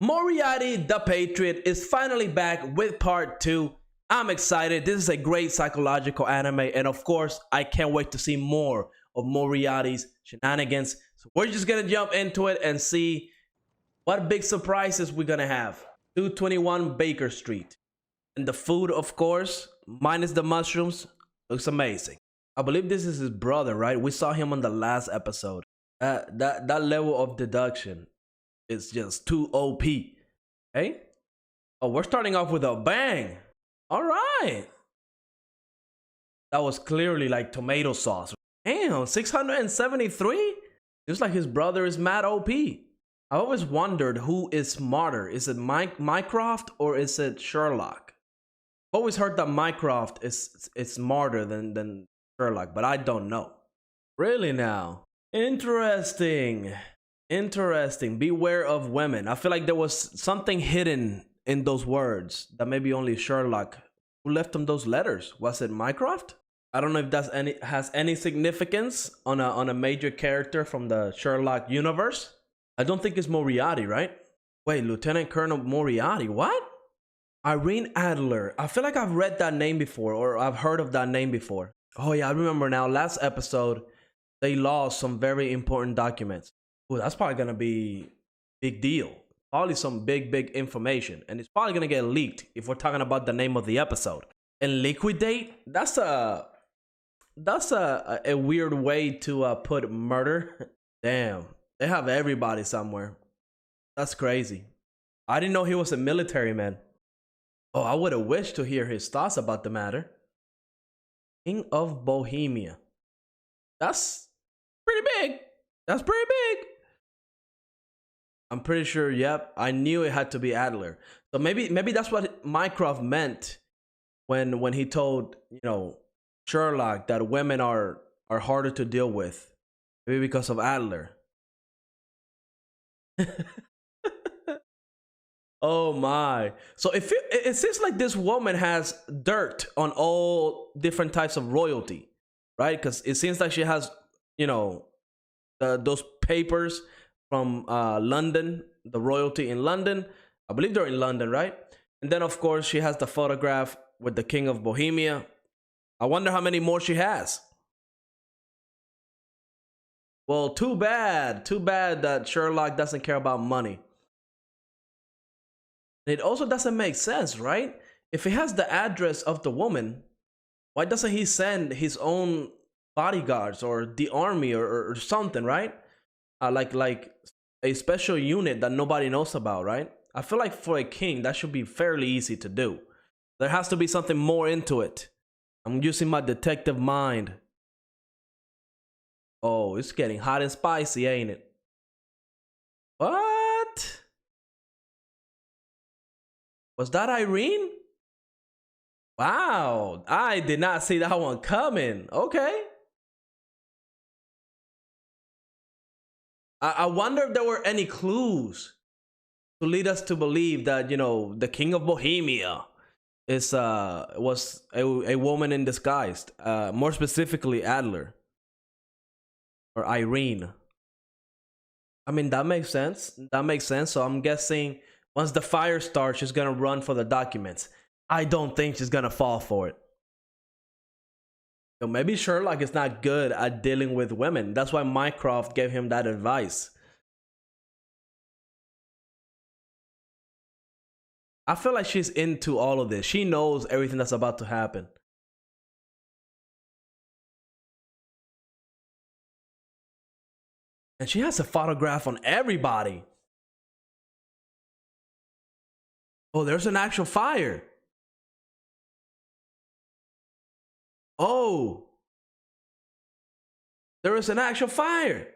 Moriarty the Patriot is finally back with part 2. I'm excited. This is a great psychological anime, and of course, I can't wait to see more of Moriarty's shenanigans. So we're just gonna jump into it and see what big surprises we're gonna have. 221 Baker Street. And the food, of course, minus the mushrooms, looks amazing. I believe this is his brother, right? We saw him on the last episode. That level of deduction is just too OP. Hey? Oh, we're starting off with a bang. All right. That was clearly like tomato sauce. Damn, 673? Seems like his brother is mad OP. I always wondered who is smarter. Is it Mycroft or is it Sherlock? I've always heard that Mycroft is smarter than Sherlock, but I don't know. Really now? Interesting. Interesting. Beware of women. I feel like there was something hidden in those words that maybe only Sherlock. Who left him those letters? Was it Mycroft? I don't know if that's has any significance on a major character from the Sherlock universe. I don't think it's Moriarty, right? Wait, Lieutenant Colonel Moriarty. What? Irene Adler. I feel like I've read that name before, or I've heard of that name before. Oh yeah, I remember now. Last episode, they lost some very important documents. Oh, that's probably gonna be big deal. Probably some big information, and it's probably gonna get leaked if we're talking about the name of the episode. And liquidate. That's a weird way to put murder. Damn, they have everybody somewhere. That's crazy. I didn't know he was a military man. Oh, I would have wished to hear his thoughts about the matter. King of Bohemia. That's pretty big. That's pretty big. I'm pretty sure, yep. I knew it had to be Adler. So maybe that's what Mycroft meant when he told, you know, Sherlock that women are harder to deal with. Maybe because of Adler. Oh my. So it seems like this woman has dirt on all different types of royalty, right? Because it seems like she has, you know, those papers from London, the royalty in London. I believe they're in London, right? And then, of course, she has the photograph with the King of Bohemia. I wonder how many more she has. Well, too bad. Too bad that Sherlock doesn't care about money. It also doesn't make sense, right? If he has the address of the woman, why doesn't he send his own bodyguards or the army or something, right? Like a special unit that nobody knows about, right? I feel like for a king, that should be fairly easy to do. There has to be something more into it. I'm using my detective mind. Oh, it's getting hot and spicy, ain't it? What? Was that Irene? Wow, I did not see that one coming. Okay. I wonder if there were any clues to lead us to believe that, you know, the King of Bohemia is was a woman in disguise. More specifically, Adler or Irene. I mean, that makes sense. That makes sense. So I'm guessing once the fire starts, she's gonna run for the documents. I don't think she's gonna fall for it. So maybe Sherlock is not good at dealing with women. That's why Mycroft gave him that advice. I feel like she's into all of this. She knows everything that's about to happen. And she has a photograph on everybody. Oh, there's an actual fire. Oh, there is an actual fire.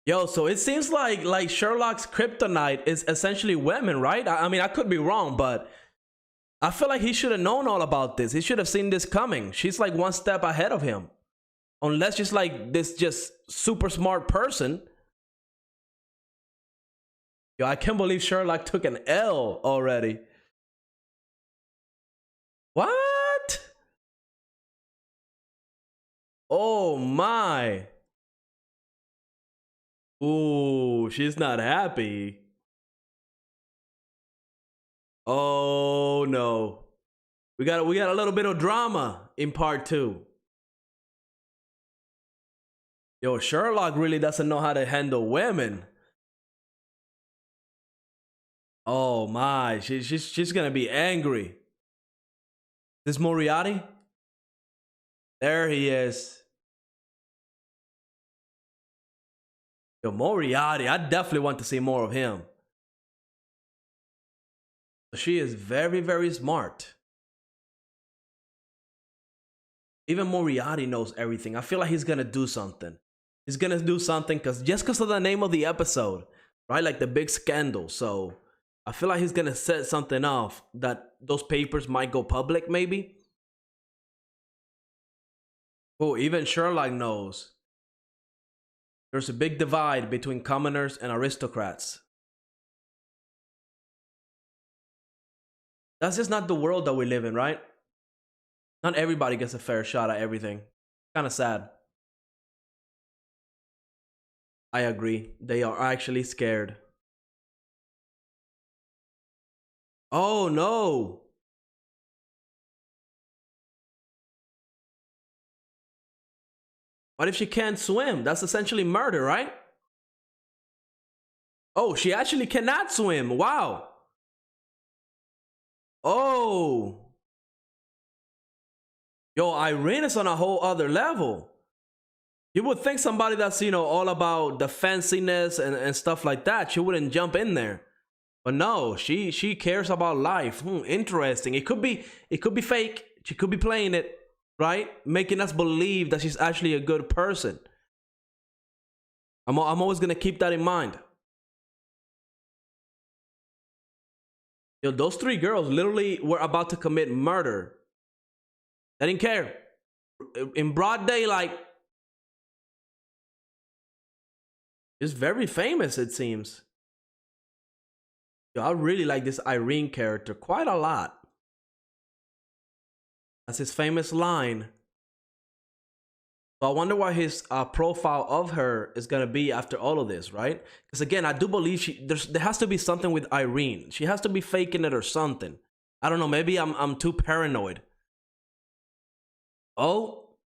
Yo, so it seems like Sherlock's kryptonite is essentially women, right? I mean, I could be wrong, but I feel like he should have known all about this. He should have seen this coming. She's like one step ahead of him. Unless she's like this just super smart person. Yo, I can't believe Sherlock took an L already. What? Oh my. Ooh. Oh, she's not happy. Oh no. We got a little bit of drama in part 2. Yo, Sherlock really doesn't know how to handle women. Oh my, she's gonna be angry. This Moriarty? There he is. Yo, Moriarty, I definitely want to see more of him. She is very, very smart. Even Moriarty knows everything. I feel like he's gonna do something. He's gonna do something because of the name of the episode, right? Like the big scandal. So I feel like he's gonna set something off that those papers might go public, maybe. Oh, even Sherlock knows. There's a big divide between commoners and aristocrats. That's just not the world that we live in, right? Not everybody gets a fair shot at everything. Kind of sad. I agree. They are actually scared. Oh no. What if she can't swim? That's essentially murder, right? Oh, she actually cannot swim. Wow. Oh. Yo, IRENE is on a whole other level. You would think somebody that's, you know, all about the fanciness and stuff like that, she wouldn't jump in there. But no, she cares about life. Interesting. It could be fake. She could be playing it, right? Making us believe that she's actually a good person. I'm always gonna keep that in mind. Yo, those 3 girls literally were about to commit murder. They didn't care. In broad daylight. It's very famous, it seems. Yo, I really like this IRENE character quite a lot. That's his famous line. So I wonder what his profile of her is gonna be after all of this, right? Because again, I do believe there has to be something with IRENE. She has to be faking it or something. I don't know. Maybe I'm too paranoid. Oh,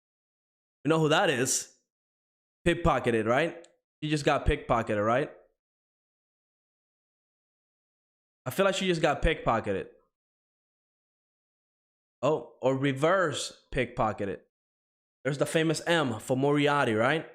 you know who that is? Pickpocketed, right? She just got pickpocketed, right? I feel like she just got pickpocketed. Oh, or reverse pickpocketed. There's the famous M for Moriarty, right?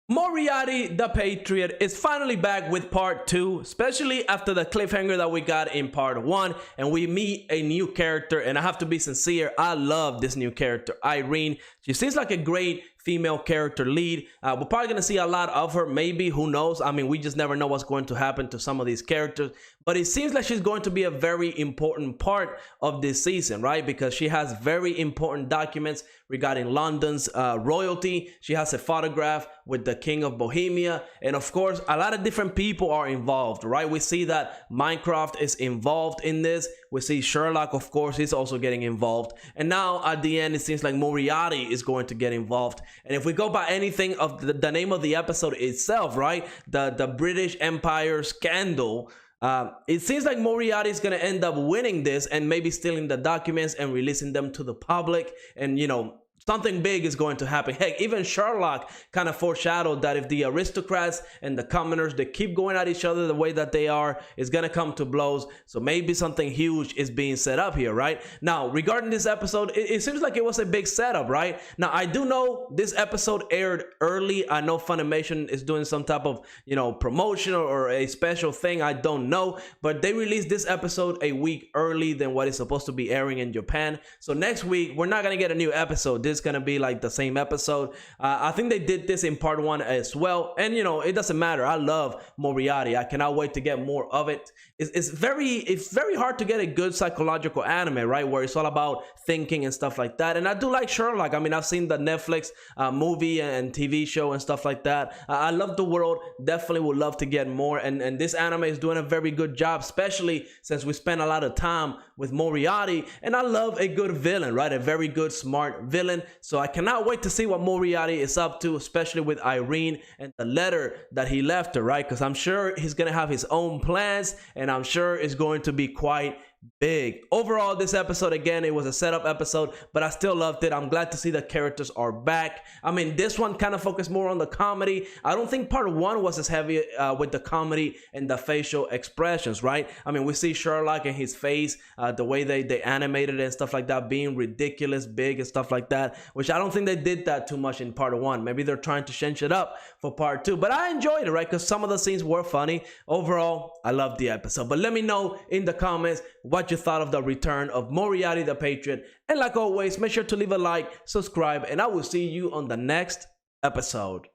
Moriarty the Patriot is finally back with part 2, especially after the cliffhanger that we got in part 1, and we meet a new character. And I have to be sincere, I love this new character, IRENE. She seems like a great female character lead. We're probably gonna see a lot of her, maybe, who knows? I mean, we just never know what's going to happen to some of these characters, but it seems like she's going to be a very important part of this season, right? Because she has very important documents regarding London's royalty. She has a photograph with the King of Bohemia, and of course a lot of different people are involved, right? We see that Minecraft is involved in this. We see Sherlock, of course, he's also getting involved, and now at the end it seems like Moriarty is going to get involved. And if we go by anything of the name of the episode itself, right, the British Empire scandal, it seems like Moriarty is going to end up winning this and maybe stealing the documents and releasing them to the public. And, you know, something big is going to happen. Heck, even Sherlock kind of foreshadowed that if the aristocrats and the commoners, they keep going at each other the way that they are, it's going to come to blows. So maybe something huge is being set up here, right? Now, regarding this episode, it seems like it was a big setup, right? Now, I do know this episode aired early. I know Funimation is doing some type of, you know, promotion or a special thing. I don't know, but they released this episode a week early than what is supposed to be airing in Japan. So next week, we're not going to get a new episode. This gonna be like the same episode. I think they did this in part 1 as well, and you know, it doesn't matter. I love Moriarty. I cannot wait to get more of it. It's very hard to get a good psychological anime, right, where it's all about thinking and stuff like that. And I do like Sherlock. I mean, I've seen the Netflix movie and TV show and stuff like that. I love the world. Definitely would love to get more, and this anime is doing a very good job, especially since we spent a lot of time with Moriarty. And I love a good villain, right? A very good smart villain. So I cannot wait to see what Moriarty is up to, especially with IRENE and the letter that he left her, right? Because I'm sure he's going to have his own plans, and I'm sure it's going to be quite big. Overall, this episode, again, it was a setup episode, but I still loved it. I'm glad to see the characters are back. I mean, this one kind of focused more on the comedy. I don't think part one was as heavy with the comedy and the facial expressions, right? I mean, we see Sherlock and his face, the way they animated it and stuff like that, being ridiculous big and stuff like that, which I don't think they did that too much in part one. Maybe they're trying to change it up for part two, but I enjoyed it, right? Because some of the scenes were funny. Overall, I loved the episode. But let me know in the comments what you thought of the return of Moriarty the Patriot. And like always, make sure to leave a like, subscribe, and I will see you on the next episode.